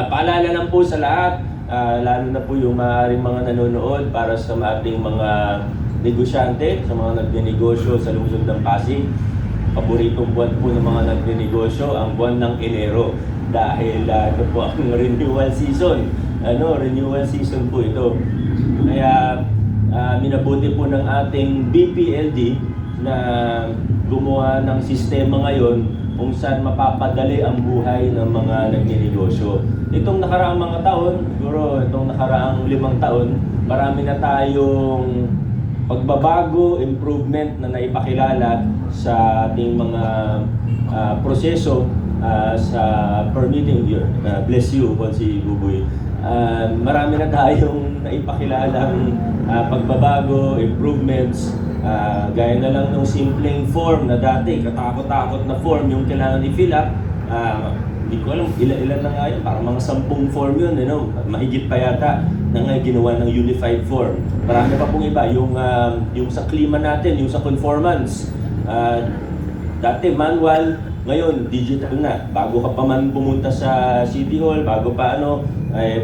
Paalala lang po sa lahat, lalo na po yung maaaring mga nanonood para sa ating mga negosyante, sa mga nagnenegosyo sa lungsod ng Pasig. Paboritong buwan po ng mga nagnenegosyo ang buwan ng Enero dahil ito po ang renewal season. Renewal season po ito. Kaya minabuti po ng ating BPLD na gumawa ng sistema ngayon kung saan mapapadali ang buhay ng mga nagninegosyo. Itong nakaraang mga taon, siguro itong nakaraang 5 taon, marami na tayong pagbabago, improvement na naipakilala sa ating mga proseso sa permitting year. Bless you, si Buboy. Marami na tayong naipakilalang pagbabago, improvements. Gaya na lang ng simpleng form na dati, katakot-takot na form yung kailangan i-fill up. Hindi ko alam, ilan na nga yun, parang mga 10 form yun, mahigit pa yata na nga ginawa ng unified form. Marami pa pong iba, yung sa klima natin, yung sa conformance. Dati manual, ngayon digital na. Bago ka pa man pumunta sa City Hall, bago pa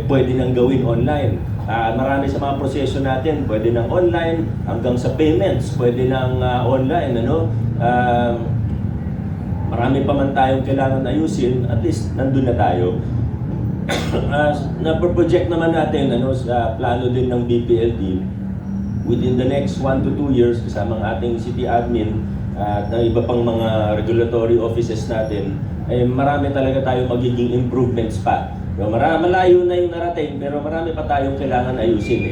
pwede nang gawin online. Marami sa mga proseso natin, pwede nang online, hanggang sa payments, pwede nang online, marami pa man tayong kailangan ayusin, at least nandun na tayo. Na-project naman natin sa plano din ng BPLD, within the next 1 to 2 years, kasama ang ating city admin at ng iba pang mga regulatory offices natin, marami talaga tayong magiging improvements pa. Malayo na yung narating, pero marami pa tayong kailangan ayusin.